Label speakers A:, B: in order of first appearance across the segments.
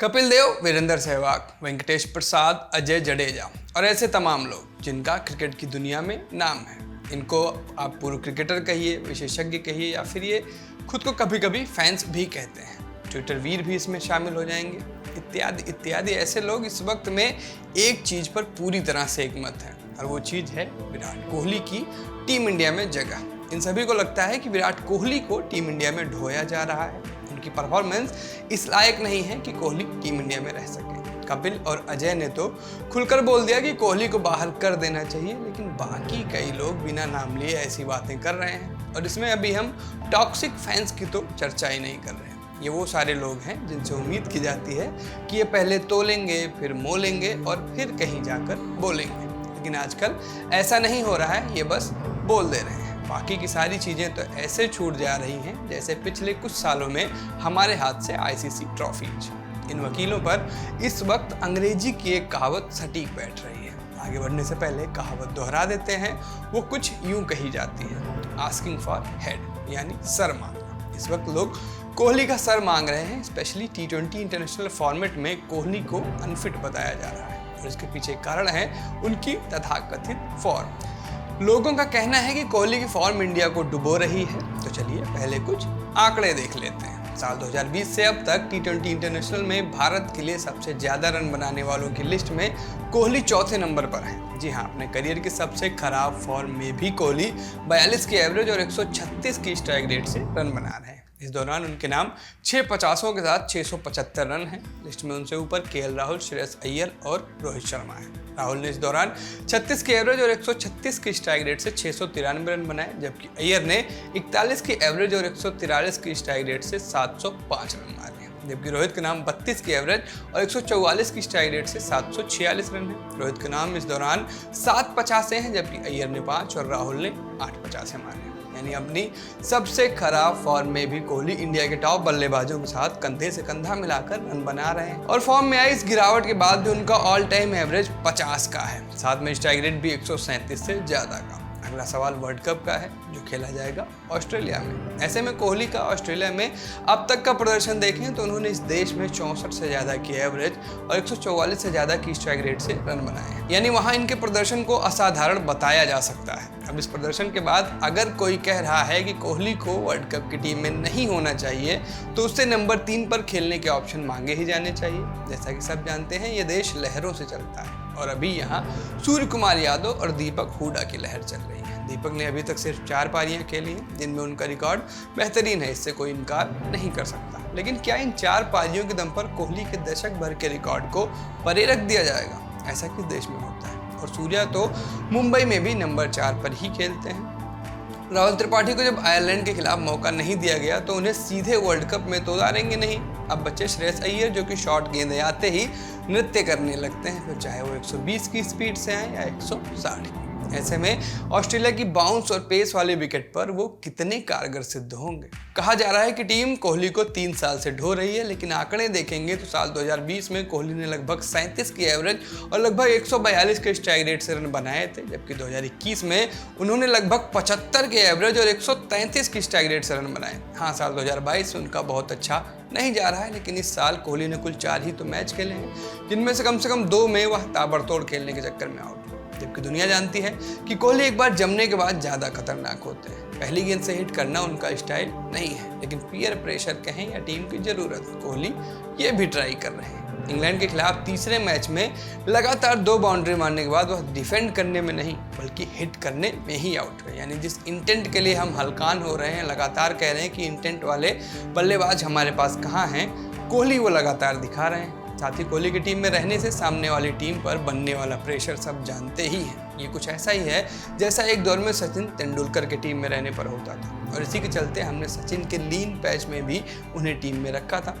A: कपिल देव, वीरेंद्र सहवाग, वेंकटेश प्रसाद, अजय जडेजा और ऐसे तमाम लोग जिनका क्रिकेट की दुनिया में नाम है। इनको आप पूर्व क्रिकेटर कहिए, विशेषज्ञ कहिए या फिर ये खुद को कभी कभी फैंस भी कहते हैं। ट्विटर वीर भी इसमें शामिल हो जाएंगे, इत्यादि इत्यादि। ऐसे लोग इस वक्त में एक चीज़ पर पूरी तरह से एकमत हैं और वो चीज़ है विराट कोहली की टीम इंडिया में जगह। इन सभी को लगता है कि विराट कोहली को टीम इंडिया में ढोया जा रहा है। उनकी परफॉर्मेंस इस लायक नहीं है कि कोहली टीम इंडिया में रह सके। कपिल और अजय ने तो खुलकर बोल दिया कि कोहली को बाहर कर देना चाहिए, लेकिन बाकी कई लोग बिना नाम लिए ऐसी बातें कर रहे हैं। और इसमें अभी हम टॉक्सिक फैंस की तो चर्चा ही नहीं कर रहे हैं। ये वो सारे लोग हैं जिनसे उम्मीद की जाती है कि ये पहले तोलेंगे, फिर मोलेंगे और फिर कहीं जाकर बोलेंगे, लेकिन आजकल ऐसा नहीं हो रहा है। ये बस बोल दे रहे हैं। बाकी की सारी चीज़ें तो ऐसे छूट जा रही हैं जैसे पिछले कुछ सालों में हमारे हाथ से आईसीसी ट्रॉफीज। इन वकीलों पर इस वक्त अंग्रेजी की एक कहावत सटीक बैठ रही है। आगे बढ़ने से पहले कहावत दोहरा देते हैं। वो कुछ यूं कही जाती है, आस्किंग फॉर हेड, यानी सर मांगना। इस वक्त लोग कोहली का सर मांग रहे हैं। स्पेशली T20 इंटरनेशनल फॉर्मेट में कोहली को अनफिट बताया जा रहा है और इसके पीछे कारण है उनकी तथाकथित फॉर्म। लोगों का कहना है कि कोहली की फॉर्म इंडिया को डुबो रही है। तो चलिए पहले कुछ आंकड़े देख लेते हैं। साल 2020 से अब तक T20 इंटरनेशनल में भारत के लिए सबसे ज़्यादा रन बनाने वालों की लिस्ट में कोहली चौथे नंबर पर है। जी हाँ, अपने करियर की सबसे खराब फॉर्म में भी कोहली 42 की एवरेज और 136 की स्ट्राइक रेट से रन बना रहे हैं। इस दौरान उनके नाम 6 50 के साथ 675 रन हैं। लिस्ट में उनसे ऊपर KL राहुल, श्रेयस अय्यर और रोहित शर्मा हैं। राहुल ने इस दौरान 36 की एवरेज और 136 की स्ट्राइक रेट से 693 रन बनाए, जबकि अय्यर ने 41 की एवरेज और 143 की स्ट्राइक रेट से 705 रन मारे। जबकि रोहित के नाम 32 की एवरेज और 144 की स्ट्राइक रेट से 746 रन है। रोहित के नाम इस दौरान 7 50 हैं, जबकि अय्यर ने 5 और राहुल ने 8 50 मारे। यानी अपनी सबसे खराब फॉर्म में भी कोहली इंडिया के टॉप बल्लेबाजों के साथ कंधे से कंधा मिलाकर रन बना रहे हैं। और फॉर्म में आई इस गिरावट के बाद भी उनका ऑल टाइम एवरेज 50 का है, साथ में स्ट्राइक रेट भी 137 से ज़्यादा का। अगला सवाल वर्ल्ड कप का है, जो खेला जाएगा ऑस्ट्रेलिया में। ऐसे में कोहली का ऑस्ट्रेलिया में अब तक का प्रदर्शन देखें तो उन्होंने इस देश में 64 से ज़्यादा की एवरेज और 144 से ज़्यादा की स्ट्राइक रेट से रन बनाए हैं। यानी वहाँ इनके प्रदर्शन को असाधारण बताया जा सकता है। अब इस प्रदर्शन के बाद अगर कोई कह रहा है कि कोहली को वर्ल्ड कप की टीम में नहीं होना चाहिए, तो उससे नंबर 3 पर खेलने के ऑप्शन मांगे ही जाने चाहिए। जैसा कि सब जानते हैं, ये देश लहरों से चलता है और अभी यहाँ सूर्य कुमार यादव और दीपक हुडा की लहर चल रही है। दीपक ने अभी तक सिर्फ 4 पारियां खेली हैं, जिनमें उनका रिकॉर्ड बेहतरीन है, इससे कोई इनकार नहीं कर सकता। लेकिन क्या इन 4 पारियों के दम पर कोहली के दशक भर के रिकॉर्ड को परे रख दिया जाएगा? ऐसा किस देश में होता है? और सूर्या तो मुंबई में भी नंबर 4 पर ही खेलते हैं। राहुल त्रिपाठी को जब आयरलैंड के खिलाफ मौका नहीं दिया गया तो उन्हें सीधे वर्ल्ड कप में तो उतारेंगे नहीं। अब बच्चे श्रेयस अय्यर, जो कि शॉर्ट गेंद आते ही नृत्य करने लगते हैं, फिर चाहे वो 120 की स्पीड से आए या 160 की। ऐसे में ऑस्ट्रेलिया की बाउंस और पेस वाले विकेट पर वो कितने कारगर सिद्ध होंगे? कहा जा रहा है कि टीम कोहली को 3 साल से ढो रही है, लेकिन आंकड़े देखेंगे तो साल 2020 में कोहली ने लगभग 37 की एवरेज और लगभग 142 के स्ट्राइक रेट से रन बनाए थे, जबकि 2021 में उन्होंने लगभग 75 के एवरेज और 133 की स्ट्राइक रेट से रन बनाए। हाँ, साल 2022 में उनका बहुत अच्छा नहीं जा रहा है, लेकिन इस साल कोहली ने कुल 4 ही तो मैच खेले हैं, जिनमें से कम 2 में वह ताबड़तोड़ खेलने के चक्कर में आउट। जबकि दुनिया जानती है कि कोहली एक बार जमने के बाद ज़्यादा खतरनाक होते हैं। पहली गेंद से हिट करना उनका स्टाइल नहीं है, लेकिन पीयर प्रेशर कहें या टीम की ज़रूरत, कोहली ये भी ट्राई कर रहे हैं। इंग्लैंड के खिलाफ तीसरे मैच में लगातार 2 बाउंड्री मारने के बाद वह डिफेंड करने में नहीं बल्कि हिट करने में ही आउट हुए। यानी जिस इंटेंट के लिए हम हलकान हो रहे हैं, लगातार कह रहे हैं कि इंटेंट वाले बल्लेबाज हमारे पास कहाँ हैं, कोहली वो लगातार दिखा रहे हैं। साथ ही कोहली की टीम में रहने से सामने वाली टीम पर बनने वाला प्रेशर सब जानते ही हैं। ये कुछ ऐसा ही है जैसा एक दौर में सचिन तेंदुलकर के टीम में रहने पर होता था, और इसी के चलते हमने सचिन के लीन पैच में भी उन्हें टीम में रखा था।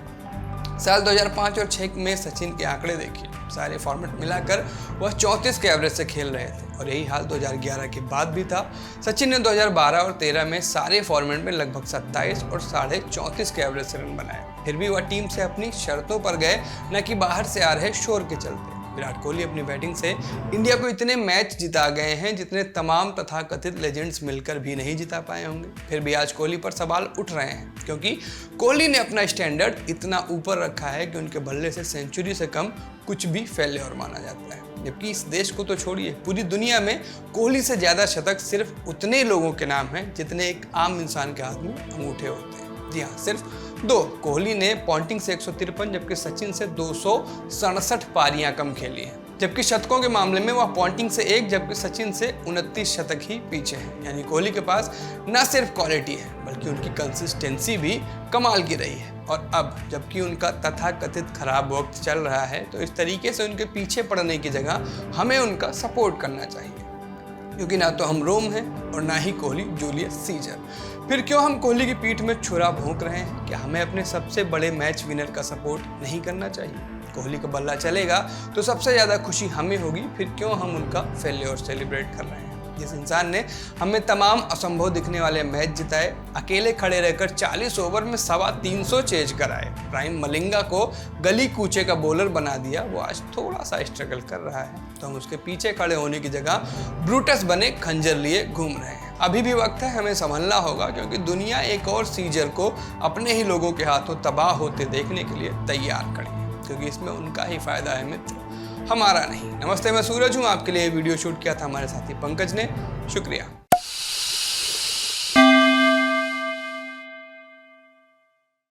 A: साल 2005 और 2006 में सचिन के आंकड़े देखिए, सारे फॉर्मेट मिलाकर वह 34 के एवरेज से खेल रहे थे, और यही हाल 2011 के बाद भी था। सचिन ने 2012 और 2013 में सारे फॉर्मेट में लगभग 27 और 34.5 के एवरेज से रन बनाए। फिर भी वह टीम से अपनी शर्तों पर गए, न कि बाहर से आ रहे शोर के चलते। विराट कोहली अपनी बैटिंग से इंडिया को इतने मैच जिता गए हैं जितने तमाम तथाकथित लेजेंड्स मिलकर भी नहीं जिता पाए होंगे। फिर भी आज कोहली पर सवाल उठ रहे हैं क्योंकि कोहली ने अपना स्टैंडर्ड इतना ऊपर रखा है कि उनके बल्ले से सेंचुरी से कम कुछ भी फेल्योर माना जाता है। जबकि इस देश को तो छोड़िए, पूरी दुनिया में कोहली से ज़्यादा शतक सिर्फ उतने लोगों के नाम हैं जितने एक आम इंसान के हाथ में अंगूठे होते हैं। जी हाँ, सिर्फ 2। कोहली ने पॉन्टिंग से 153 जबकि सचिन से 267 पारियां कम खेली हैं। जबकि शतकों के मामले में वह पॉन्टिंग से 1 जबकि सचिन से 29 शतक ही पीछे हैं। यानी कोहली के पास न सिर्फ क्वालिटी है बल्कि उनकी कंसिस्टेंसी भी कमाल की रही है। और अब जबकि उनका तथाकथित खराब वक्त चल रहा है तो इस तरीके से उनके पीछे पड़ने की जगह हमें उनका सपोर्ट करना चाहिए, क्योंकि ना तो हम रोम हैं और ना ही कोहली जूलियस सीजर। फिर क्यों हम कोहली की पीठ में छुरा भोंक रहे हैं? क्या हमें अपने सबसे बड़े मैच विनर का सपोर्ट नहीं करना चाहिए? कोहली का बल्ला चलेगा तो सबसे ज़्यादा खुशी हमें होगी, फिर क्यों हम उनका फेल्योर सेलिब्रेट कर रहे हैं? जिस इंसान ने हमें तमाम असंभव दिखने वाले मैच जिताए, अकेले खड़े रहकर 40 ओवर में 325 चेज कराए, प्राइम मलिंगा को गली कूचे का बॉलर बना दिया, वो आज थोड़ा सा स्ट्रगल कर रहा है तो हम उसके पीछे खड़े होने की जगह ब्रूटस बने खंजर लिए घूम रहे हैं। अभी भी वक्त है, हमें संभलना होगा, क्योंकि दुनिया एक और सीजर को अपने ही लोगों के हाथों तबाह होते देखने के लिए तैयार खड़ी है, क्योंकि इसमें उनका ही फायदा है मित्र, हमारा नहीं। नमस्ते, मैं सूरज हूँ, आपके लिए वीडियो शूट किया था हमारे साथी पंकज ने। शुक्रिया।